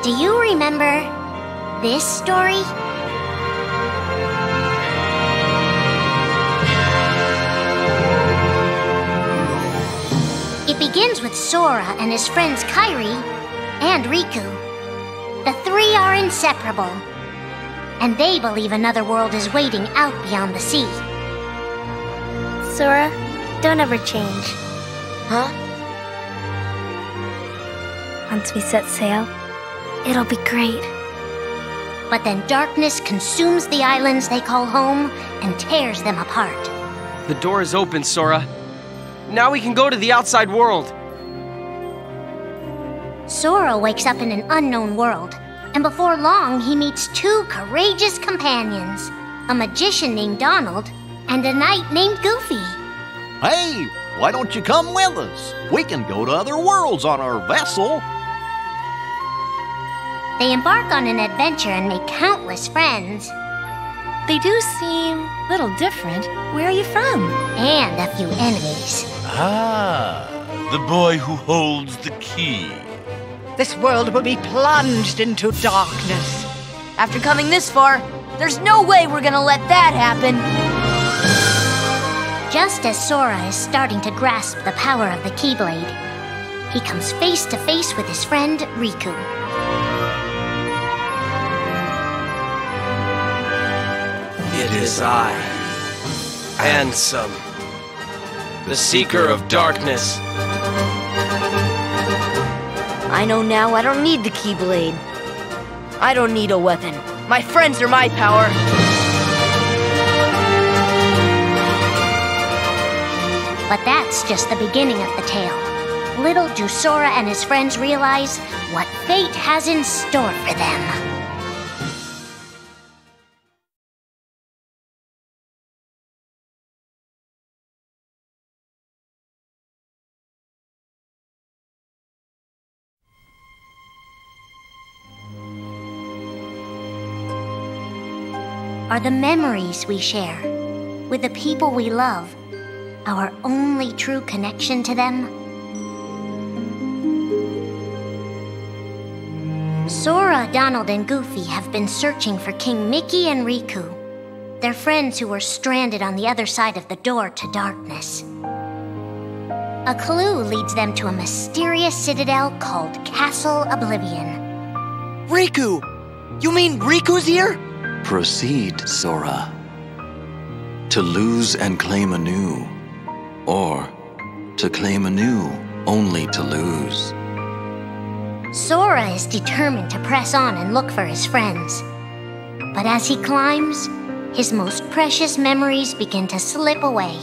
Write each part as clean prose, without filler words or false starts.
Do you remember this story? It begins with Sora and his friends Kairi and Riku. The three are inseparable, and they believe another world is waiting out beyond the sea. Sora, don't ever change. Huh? Once we set sail, it'll be great. But then darkness consumes the islands they call home and tears them apart. The door is open, Sora. Now we can go to the outside world. Sora wakes up in an unknown world, and before long he meets two courageous companions, a magician named Donald and a knight named Goofy. Hey, why don't you come with us? We can go to other worlds on our vessel. They embark on an adventure and make countless friends. They do seem a little different. Where are you from? And a few enemies. Ah, the boy who holds the key. This world will be plunged into darkness. After coming this far, there's no way we're gonna let that happen. Just as Sora is starting to grasp the power of the Keyblade, he comes face to face with his friend Riku. It is I, Handsome, the Seeker of Darkness. I know now I don't need the Keyblade. I don't need a weapon. My friends are my power. But that's just the beginning of the tale. Little do Sora and his friends realize what fate has in store for them. Are the memories we share with the people we love our only true connection to them? Sora, Donald, and Goofy have been searching for King Mickey and Riku, their friends who were stranded on the other side of the door to darkness. A clue leads them to a mysterious citadel called Castle Oblivion. Riku! You mean Riku's here? Proceed, Sora. To lose and claim anew, or to claim anew only to lose. Sora is determined to press on and look for his friends. But as he climbs, his most precious memories begin to slip away.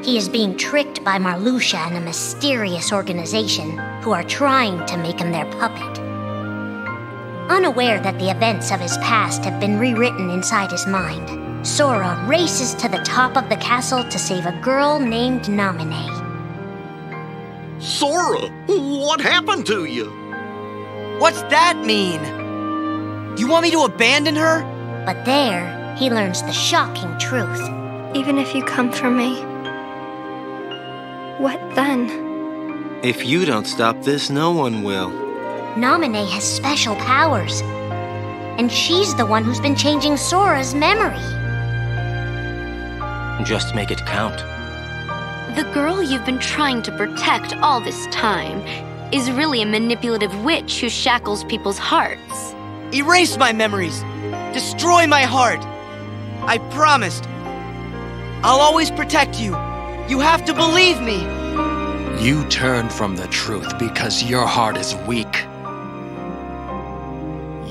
He is being tricked by Marluxia and a mysterious organization who are trying to make him their puppet. Unaware that the events of his past have been rewritten inside his mind, Sora races to the top of the castle to save a girl named Naminé. Sora, what happened to you? What's that mean? You want me to abandon her? But there, he learns the shocking truth. Even if you come for me, what then? If you don't stop this, no one will. Naminé has special powers, and she's the one who's been changing Sora's memory. Just make it count. The girl you've been trying to protect all this time is really a manipulative witch who shackles people's hearts. Erase my memories. Destroy my heart. I promised. I'll always protect you. You have to believe me. You turn from the truth because your heart is weak.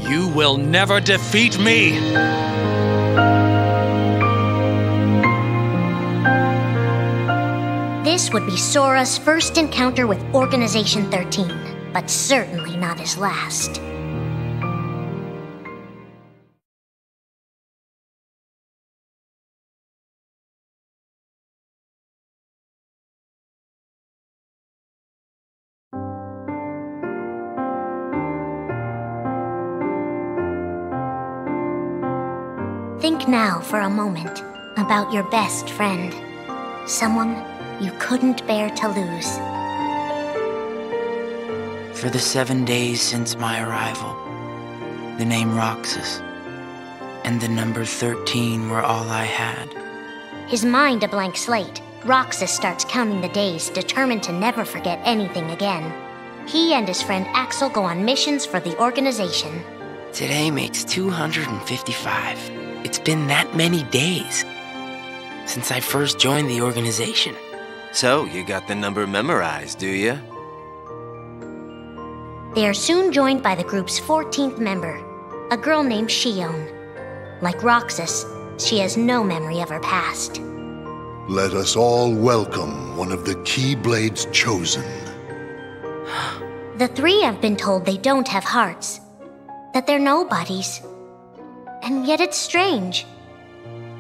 You will never defeat me! This would be Sora's first encounter with Organization 13, but certainly not his last. Think now for a moment about your best friend, someone you couldn't bear to lose. For the 7 days since my arrival, the name Roxas and the number 13 were all I had. His mind a blank slate, Roxas starts counting the days, determined to never forget anything again. He and his friend Axel go on missions for the organization. Today makes 255. It's been that many days since I first joined the organization. So, you got the number memorized, do you? They are soon joined by the group's 14th member, a girl named Shion. Like Roxas, she has no memory of her past. Let us all welcome one of the Keyblades chosen. The three have been told they don't have hearts, that they're nobodies. And yet it's strange.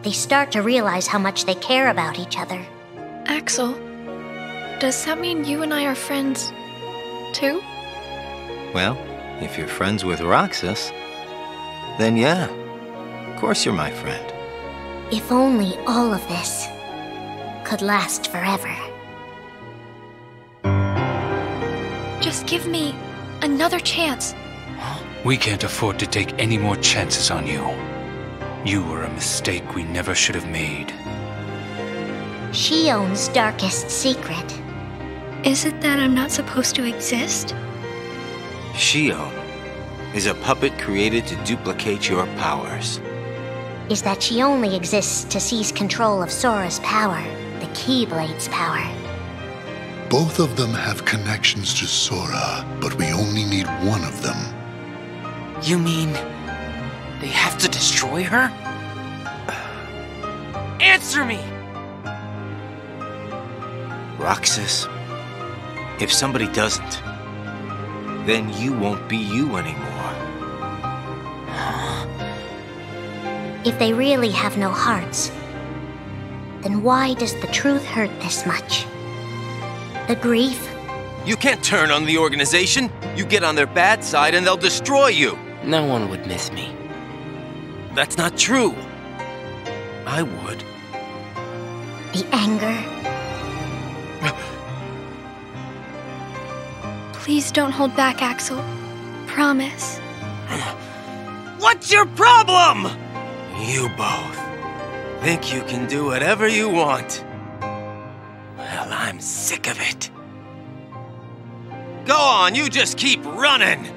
They start to realize how much they care about each other. Axel, does that mean you and I are friends, too? Well, if you're friends with Roxas, then yeah, of course you're my friend. If only all of this could last forever. Just give me another chance. We can't afford to take any more chances on you. You were a mistake we never should have made. Shion's darkest secret. Is it that I'm not supposed to exist? Shion is a puppet created to duplicate your powers. Is that she only exists to seize control of Sora's power, the Keyblade's power. Both of them have connections to Sora, but we only need one of them. You mean they have to destroy her? Answer me! Roxas, if somebody doesn't, then you won't be you anymore. If they really have no hearts, then why does the truth hurt this much? The grief? You can't turn on the organization. You get on their bad side and they'll destroy you. No one would miss me. That's not true. I would. The anger? Please don't hold back, Axel. Promise. What's your problem? You both think you can do whatever you want. Well, I'm sick of it. Go on, you just keep running.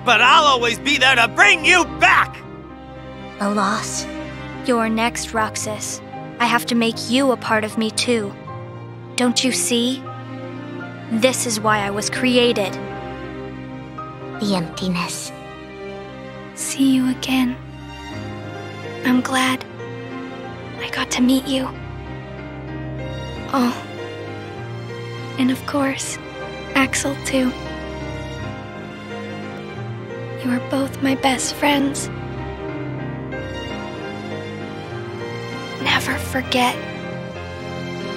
But I'll always be there to bring you back! The loss? You're next, Roxas. I have to make you a part of me, too. Don't you see? This is why I was created. The emptiness. See you again. I'm glad I got to meet you. Oh. And of course, Axel, too. You are both my best friends. Never forget.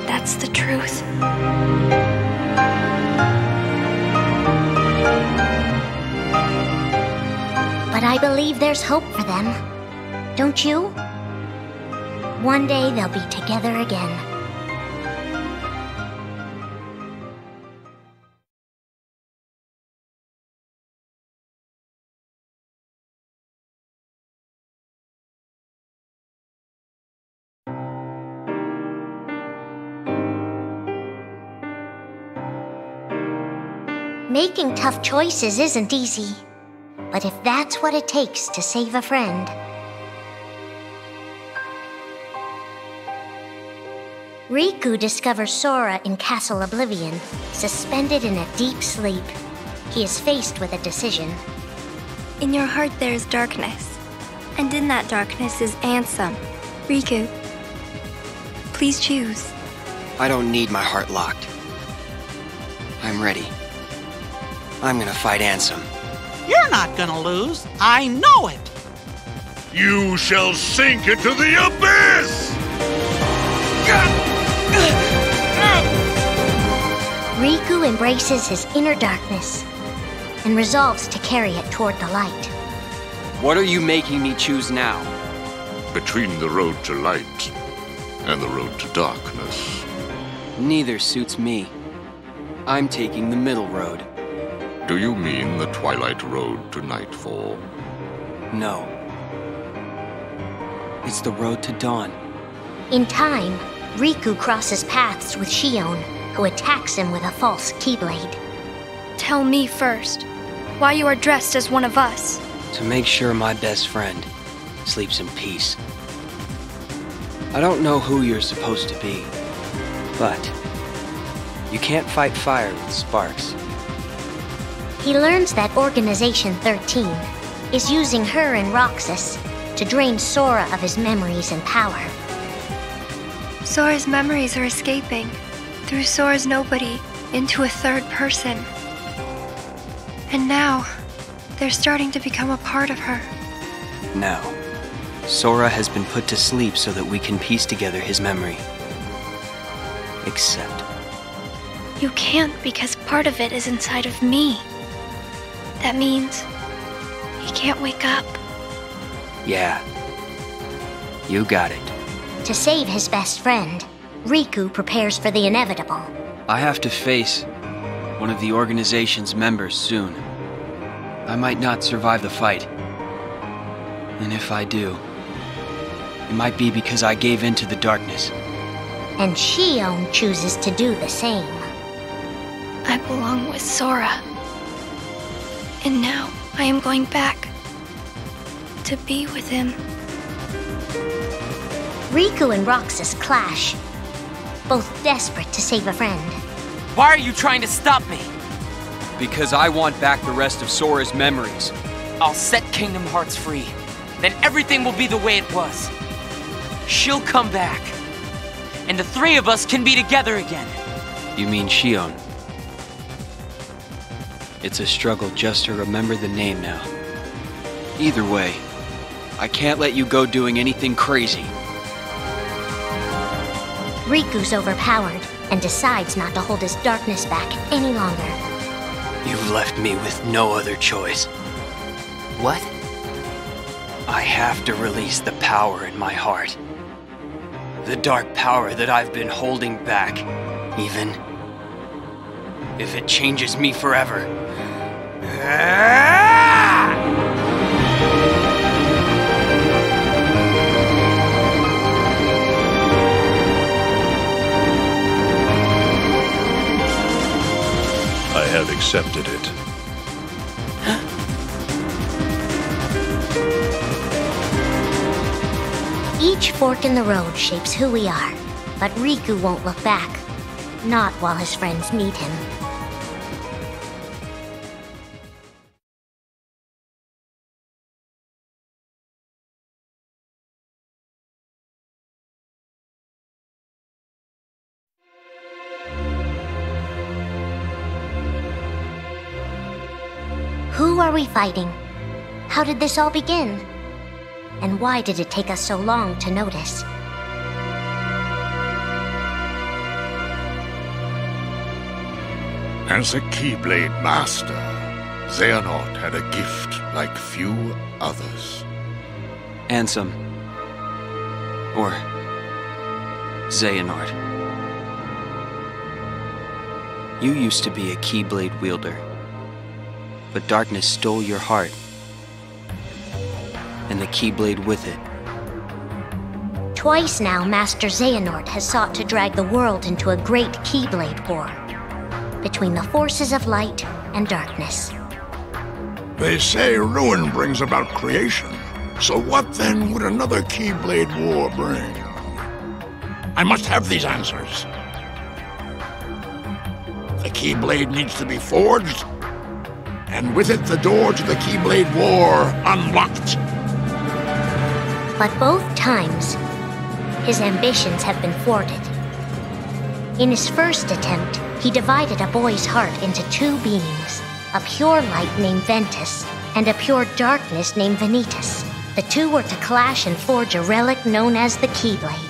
That's the truth. But I believe there's hope for them. Don't you? One day they'll be together again. Making tough choices isn't easy, but if that's what it takes to save a friend. Riku discovers Sora in Castle Oblivion, suspended in a deep sleep. He is faced with a decision. In your heart there is darkness, and in that darkness is Ansem. Riku, please choose. I don't need my heart locked. I'm ready. I'm gonna fight Ansem. You're not gonna lose. I know it. You shall sink into the abyss! Riku embraces his inner darkness and resolves to carry it toward the light. What are you making me choose now? Between the road to light and the road to darkness. Neither suits me. I'm taking the middle road. Do you mean the Twilight Road to Nightfall? No. It's the road to dawn. In time, Riku crosses paths with Shion, who attacks him with a false Keyblade. Tell me first, why you are dressed as one of us. To make sure my best friend sleeps in peace. I don't know who you're supposed to be, but you can't fight fire with sparks. He learns that Organization 13 is using her and Roxas to drain Sora of his memories and power. Sora's memories are escaping through Sora's nobody into a third person. And now, they're starting to become a part of her. Now, Sora has been put to sleep so that we can piece together his memory. Except... You can't because part of it is inside of me. That means he can't wake up. Yeah. You got it. To save his best friend, Riku prepares for the inevitable. I have to face one of the organization's members soon. I might not survive the fight. And if I do, it might be because I gave in to the darkness. And Shion chooses to do the same. I belong with Sora. And now I am going back to be with him. Riku and Roxas clash, both desperate to save a friend. Why are you trying to stop me? Because I want back the rest of Sora's memories. I'll set Kingdom Hearts free. Then everything will be the way it was. She'll come back. And the three of us can be together again. You mean Shion? It's a struggle just to remember the name now. Either way, I can't let you go doing anything crazy. Riku's overpowered and decides not to hold his darkness back any longer. You've left me with no other choice. What? I have to release the power in my heart. The dark power that I've been holding back, even if it changes me forever. I have accepted it. Each fork in the road shapes who we are, but Riku won't look back. Not while his friends need him. Who are we fighting? How did this all begin? And why did it take us so long to notice? As a Keyblade Master, Xehanort had a gift like few others. Ansem. Or Xehanort. You used to be a Keyblade wielder, but darkness stole your heart, and the Keyblade with it. Twice now, Master Xehanort has sought to drag the world into a great Keyblade war between the forces of light and darkness. They say ruin brings about creation. So what then would another Keyblade war bring? I must have these answers. The Keyblade needs to be forged, and with it the door to the Keyblade war unlocked. But both times, his ambitions have been thwarted. In his first attempt, he divided a boy's heart into two beings, a pure light named Ventus, and a pure darkness named Vanitas. The two were to clash and forge a relic known as the Keyblade.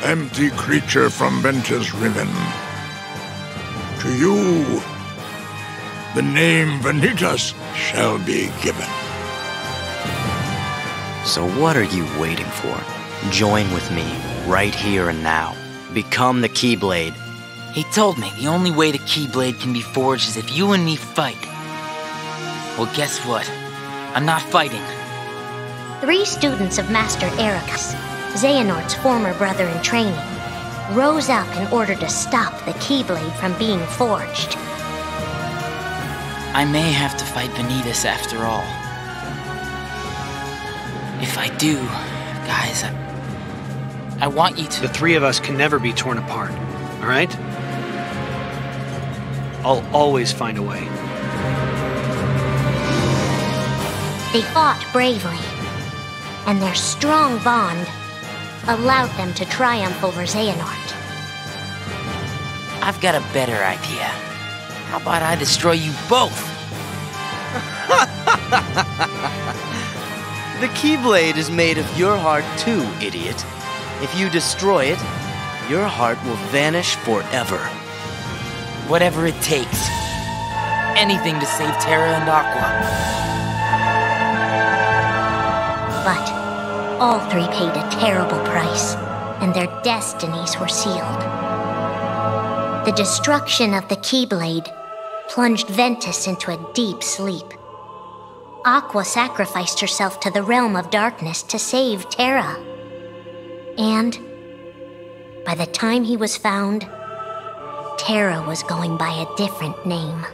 Empty creature from Ventus Riven. To you, the name Vanitas shall be given. So what are you waiting for? Join with me, right here and now. Become the Keyblade, He told me the only way the Keyblade can be forged is if you and me fight. Well, guess what? I'm not fighting. 3 students of Master Ericus, Xehanort's former brother in training, rose up in order to stop the Keyblade from being forged. I may have to fight Vanitas after all. If I do, guys, I want you to... The 3 of us can never be torn apart, all right? I'll always find a way. They fought bravely, and their strong bond allowed them to triumph over Xehanort. I've got a better idea. How about I destroy you both? The Keyblade is made of your heart too, idiot. If you destroy it, your heart will vanish forever. Whatever it takes. Anything to save Terra and Aqua. But all 3 paid a terrible price, and their destinies were sealed. The destruction of the Keyblade plunged Ventus into a deep sleep. Aqua sacrificed herself to the realm of darkness to save Terra. And by the time he was found, Terra was going by a different name.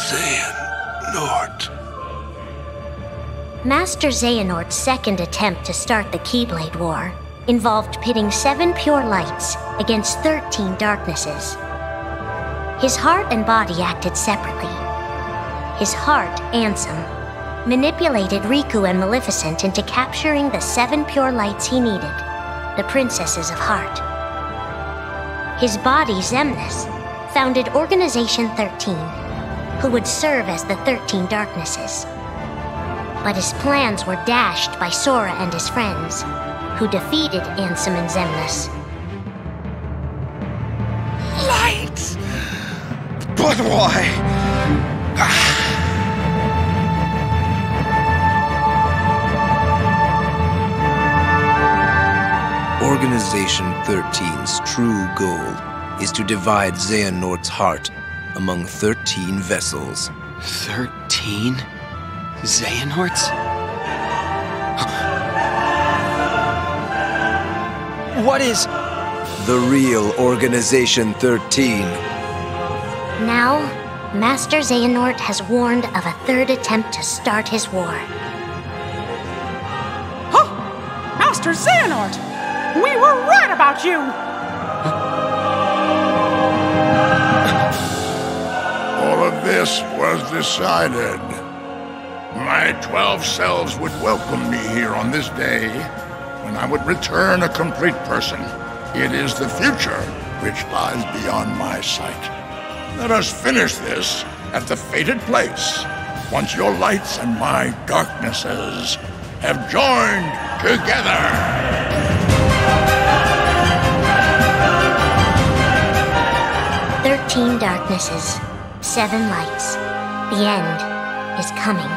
Xehanort. Master Xehanort's second attempt to start the Keyblade War involved pitting 7 pure lights against 13 darknesses. His heart and body acted separately. His heart, Ansem, manipulated Riku and Maleficent into capturing the 7 pure lights he needed, the Princesses of Heart. His body, Xemnas, founded Organization 13, who would serve as the 13 darknesses. But his plans were dashed by Sora and his friends, who defeated Ansem and Xemnas. Lights! But why? Organization 13's true goal is to divide Xehanort's heart among 13 vessels. 13? Xehanorts? What is... The real Organization 13. Now, Master Xehanort has warned of a 3rd attempt to start his war. Huh! Master Xehanort! We were right about you! All of this was decided. My 12 selves would welcome me here on this day, when I would return a complete person. It is the future which lies beyond my sight. Let us finish this at the fated place, once your lights and my darknesses have joined together. 13 darknesses, 7 lights. The end is coming.